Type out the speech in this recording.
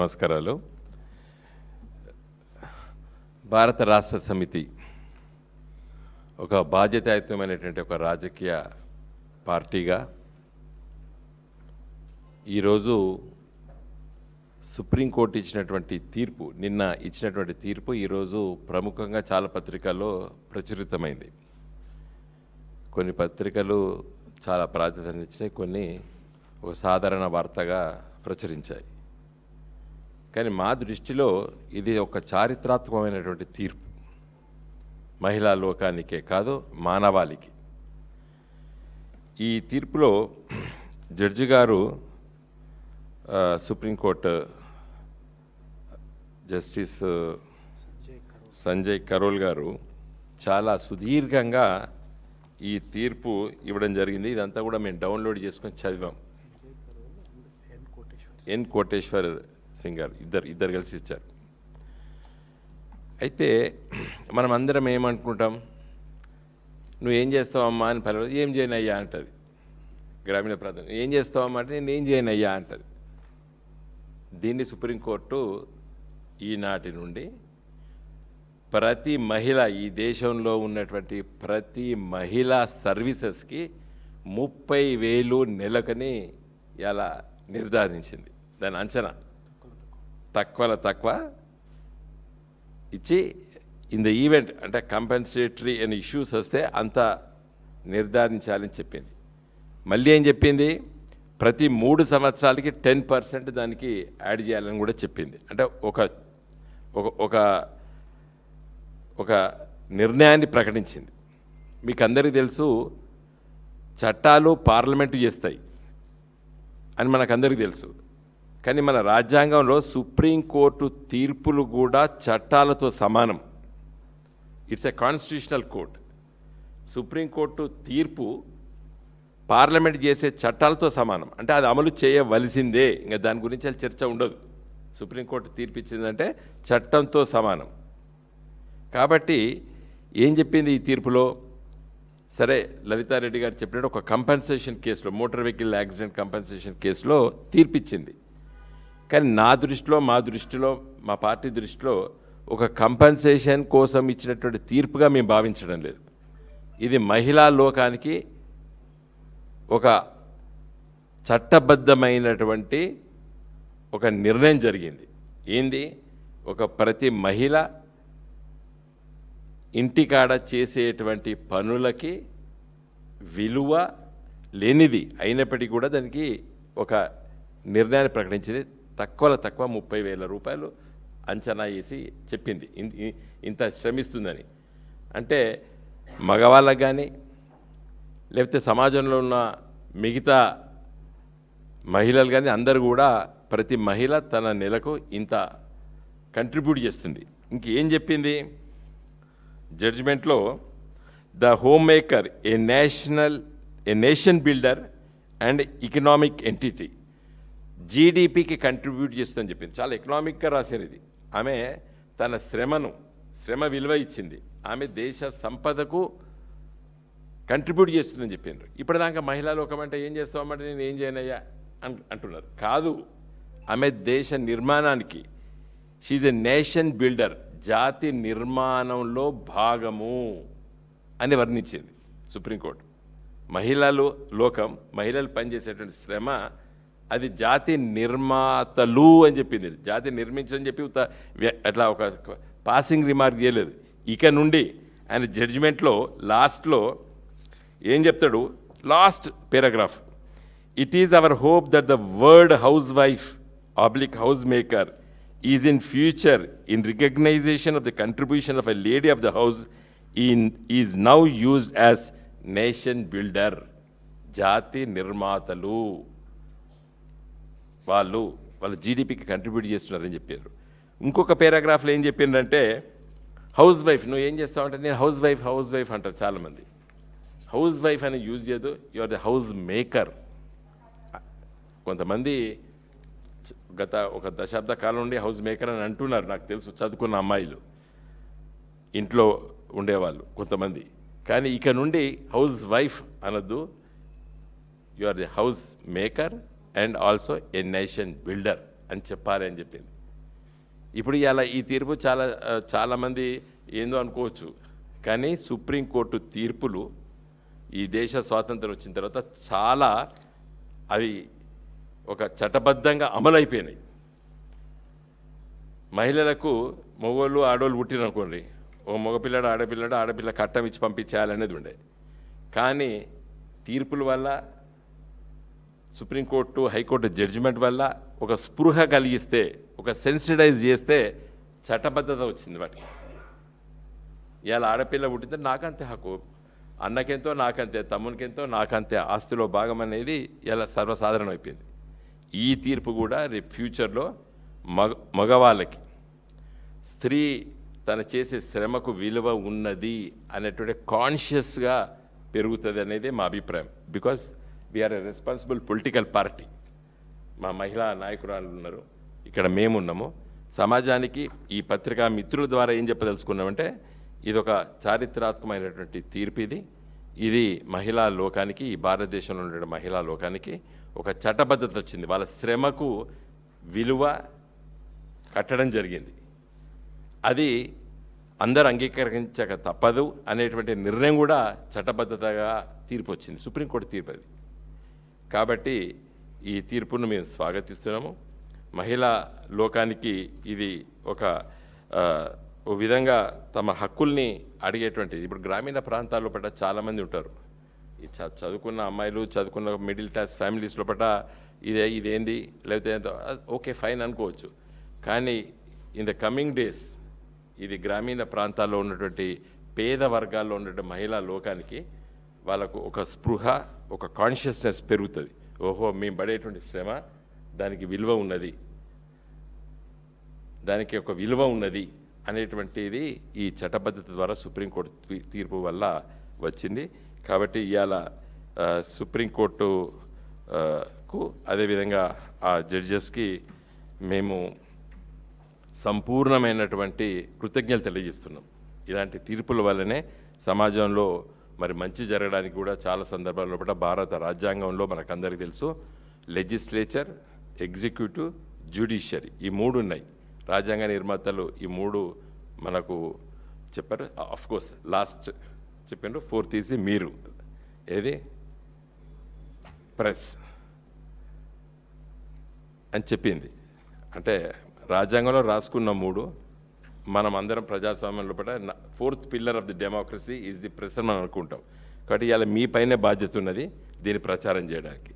నమస్కారాలు. భారత రాష్ట్ర సమితి ఒక బాధ్యతాయుతమైనటువంటి ఒక రాజకీయ పార్టీగా ఈరోజు సుప్రీంకోర్టు ఇచ్చినటువంటి తీర్పు, నిన్న ఇచ్చినటువంటి తీర్పు ఈరోజు ప్రముఖంగా చాలా పత్రికల్లో ప్రచురితమైంది. కొన్ని పత్రికలు చాలా ప్రాధాన్యతనిచ్చినాయి, కొన్ని ఒక సాధారణ వార్తగా ప్రచురించాయి. కానీ మా దృష్టిలో ఇది ఒక చారిత్రాత్మకమైనటువంటి తీర్పు, మహిళా లోకానికే కాదు మానవాళికి. ఈ తీర్పులో జడ్జి గారు, సుప్రీంకోర్టు జస్టిస్ సంజయ్ కరోల్ గారు చాలా సుదీర్ఘంగా ఈ తీర్పు ఇవ్వడం జరిగింది. ఇదంతా కూడా మేము డౌన్లోడ్ చేసుకొని చదివాం. ఎన్ కోటేశ్వర్ సింగ్ గారు ఇద్దరు కలిసి ఇచ్చారు. అయితే మనం అందరం ఏమనుకుంటాం, నువ్వేం చేస్తావమ్మా అని పర్వాలేదు, ఏం చేయనయ్యా అంటుంది గ్రామీణ ప్రాంతం. ఏం చేస్తావమ్మా అంటే నేను ఏం చేయనయ్యా అంటుంది. దీన్ని సుప్రీంకోర్టు ఈనాటి నుండి ప్రతి మహిళ, ఈ దేశంలో ఉన్నటువంటి ప్రతి మహిళా సర్వీసెస్కి 30,000 నెలకని ఇలా నిర్ధారించింది. దాని అంచనా తక్కువ ఇచ్చి ఇన్ ద ఈవెంట్ అంటే కంపెన్సేటరీ అండ్ ఇష్యూస్ వస్తే అంత నిర్ధారించాలని చెప్పింది. మళ్ళీ ఏం చెప్పింది, ప్రతి 3 సంవత్సరాలకి 10% దానికి యాడ్ చేయాలని కూడా చెప్పింది. అంటే ఒక నిర్ణయాన్ని ప్రకటించింది. మీకు అందరికీ తెలుసు, చట్టాలు పార్లమెంటు చేస్తాయి అని మనకందరికీ తెలుసు. కానీ మన రాజ్యాంగంలో సుప్రీంకోర్టు తీర్పులు కూడా చట్టాలతో సమానం. It's a constitutional court. Supreme court తీర్పు పార్లమెంట్ చేసే చట్టాలతో సమానం. అంటే అది అమలు చేయవలసిందే, ఇంకా దాని గురించి చర్చ ఉండదు. సుప్రీంకోర్టు తీర్పు ఇచ్చిందంటే చట్టంతో సమానం. కాబట్టి ఏం చెప్పింది ఈ తీర్పులో, సరే లలితారెడ్డి గారు చెప్పినట్టు ఒక కంపెన్సేషన్ కేసులో, మోటార్ వెహికల్ యాక్సిడెంట్ కంపెన్సేషన్ కేసులో తీర్పిచ్చింది. కానీ నా దృష్టిలో, మా పార్టీ దృష్టిలో ఒక కంపెన్సేషన్ కోసం ఇచ్చినటువంటి తీర్పుగా మేము భావించడం లేదు. ఇది మహిళా లోకానికి ఒక చట్టబద్ధమైనటువంటి ఒక నిర్ణయం జరిగింది. ఏంది, ఒక ప్రతి మహిళ ఇంటికాడ చేసేటువంటి పనులకి విలువ లేనిది అయినప్పటికీ కూడా దానికి ఒక నిర్ణయాన్ని ప్రకటించింది. తక్కువ 30,000 రూపాయలు అంచనా వేసి చెప్పింది ఇంత శ్రమిస్తుందని. అంటే మగవాళ్ళకు కానీ లేకపోతే సమాజంలో ఉన్న మిగతా మహిళలు కానీ అందరూ కూడా ప్రతి మహిళ తన నెలకు ఇంత కంట్రిబ్యూట్ చేస్తుంది. ఇంకేం చెప్పింది జడ్జిమెంట్లో, the home maker a nation builder and economic entity, జీడిపికి కంట్రిబ్యూట్ చేస్తుందని చెప్పింది. చాలా ఎకనామిక్గా రాశారు ఇది. ఆమె తన శ్రమ విలువ ఇచ్చింది. ఆమె దేశ సంపదకు కంట్రిబ్యూట్ చేస్తుందని చెప్పిండ్రు. ఇప్పటిదాకా మహిళా లోకం అంటే ఏం చేస్తామంటే నేను ఏం చేయనయ్యా అంటున్నారు. కాదు, ఆమె దేశ నిర్మాణానికి, షీజ్ ఎ నేషన్ బిల్డర్, జాతి నిర్మాణంలో భాగము అని వర్ణించింది సుప్రీంకోర్టు. మహిళలు పనిచేసేటువంటి శ్రమ అది జాతి నిర్మాతలు అని చెప్పింది. జాతి నిర్మించని చెప్పి అట్లా ఒక పాసింగ్ రిమార్క్ చేయలేదు. ఇక నుండి ఆయన జడ్జిమెంట్లో లాస్ట్లో ఏం చెప్తాడు, last paragraph, it is our hope that the word house wife house maker is in future in recognition of the contribution of a lady of the house is now used as nation builder. జాతి నిర్మాతలు వాళ్ళ జీడిపికి contribute చేస్తున్నారని చెప్పారు. ఇంకొక పారాగ్రాఫ్లో ఏం చెప్పిందంటే, house wife, నువ్వు ఏం చేస్తావంటే నేను హౌస్ వైఫ్ అంటారు చాలామంది. హౌస్ వైఫ్ అని యూజ్ చేయదు, you are the house maker. కొంతమంది గత ఒక దశాబ్ద కాలం నుండి హౌస్ మేకర్ అని అంటున్నారు, నాకు తెలుసు, చదువుకున్న అమ్మాయిలు, ఇంట్లో ఉండేవాళ్ళు కొంతమంది. కానీ ఇక నుండి హౌస్ వైఫ్ అనొద్దు, you are the house maker and also a nation builder అని చెప్పాలి అని చెప్పింది. ఇప్పుడు ఇవాళ ఈ తీర్పు చాలామంది ఏందో అనుకోవచ్చు, కానీ సుప్రీంకోర్టు తీర్పులు ఈ దేశ స్వాతంత్రం వచ్చిన తర్వాత చాలా అవి ఒక చట్టబద్ధంగా అమలైపోయినాయి. మహిళలకు మగవాళ్ళు ఆడవాళ్ళు పుట్టిరనుకోండి, ఓ మగపిల్లడు ఆడపిల్ల కట్టం ఇచ్చి పంపించేయాలనేది ఉండే. కానీ తీర్పుల వల్ల, సుప్రీంకోర్టు హైకోర్టు జడ్జిమెంట్ వల్ల ఒక స్పృహ కలిగిస్తే, ఒక సెన్సిటైజ్ చేస్తే చట్టబద్ధత వచ్చింది వాటికి. ఇవాళ ఆడపిల్ల పుట్టింటే నాకంతే హక్కు, అన్నకెంతో నాకంతే, తమ్మునికెంతో నాకంతే ఆస్తిలో భాగం అనేది ఇలా సర్వసాధారణం అయిపోయింది. ఈ తీర్పు కూడా రేపు ఫ్యూచర్లో మగవాళ్ళకి స్త్రీ తను చేసే శ్రమకు విలువ ఉన్నది అనేటువంటి కాన్షియస్గా పెరుగుతుంది అనేది మా అభిప్రాయం. Because we are a responsible political party. మా మహిళా నాయకురాలు ఉన్నారు, ఇక్కడ మేమున్నాము. సమాజానికి ఈ పత్రికా మిత్రుల ద్వారా ఏం చెప్పదలుచుకున్నామంటే, ఇది ఒక చారిత్రాత్మకమైనటువంటి తీర్పు. ఇది మహిళా లోకానికి, ఈ భారతదేశంలో ఉండే మహిళా లోకానికి ఒక చట్టబద్ధత వచ్చింది. వాళ్ళ శ్రమకు విలువ కట్టడం జరిగింది. అది అందరు అంగీకరించక తప్పదు అనేటువంటి నిర్ణయం కూడా చట్టబద్ధతగా తీర్పు వచ్చింది, సుప్రీంకోర్టు తీర్పు అది. కాబట్టి ఈ తీర్పును మేము స్వాగతిస్తున్నాము. మహిళా లోకానికి ఇది ఒక విధంగా తమ హక్కుల్ని అడిగేటువంటిది. ఇప్పుడు గ్రామీణ ప్రాంతాల్లో పట్ల చాలామంది ఉంటారు, ఈ చదువుకున్న అమ్మాయిలు, చదువుకున్న మిడిల్ క్లాస్ ఫ్యామిలీస్లో పట్ల ఇదేంది లేకపోతే ఓకే ఫైన్ అనుకోవచ్చు. కానీ ఇన్ ద కమింగ్ డేస్ ఇది గ్రామీణ ప్రాంతాల్లో ఉన్నటువంటి పేద వర్గాల్లో ఉన్నటువంటి మహిళా లోకానికి వాళ్ళకు ఒక స్పృహ, ఒక కాన్షియస్నెస్ పెరుగుతుంది. ఓహో, మేము పడేటువంటి శ్రమ దానికి విలువ ఉన్నది, దానికి ఒక విలువ ఉన్నది అనేటువంటిది ఈ చట్టబద్ధత ద్వారా సుప్రీంకోర్టు తీర్పు వల్ల వచ్చింది. కాబట్టి ఇవాళ సుప్రీంకోర్టుకు అదేవిధంగా ఆ జడ్జెస్కి మేము సంపూర్ణమైనటువంటి కృతజ్ఞతలు తెలియజేస్తున్నాం. ఇలాంటి తీర్పుల వల్లనే సమాజంలో మరి మంచి జరగడానికి కూడా చాలా సందర్భాల్లో కూడా భారత రాజ్యాంగంలో మనకందరికీ తెలుసు, లెజిస్లేచర్, ఎగ్జిక్యూటివ్, జ్యుడిషియరీ ఈ మూడు ఉన్నాయి. రాజ్యాంగ నిర్మాతలు ఈ మూడు మనకు చెప్పారు. కోర్స్ లాస్ట్ చెప్పారు, ఫోర్త్ ఈజ్ మీరు, ఏది ప్రెస్ అని చెప్పింది. అంటే రాజ్యాంగంలో రాసుకున్న మూడు, మనం అందరం ప్రజాస్వామ్యంలో పడ fourth pillar of the democracy is the press అని మనం అనుకుంటాం. కాబట్టి ఇవాళ మీ పైనే బాధ్యత ఉన్నది దీన్ని ప్రచారం చేయడానికి.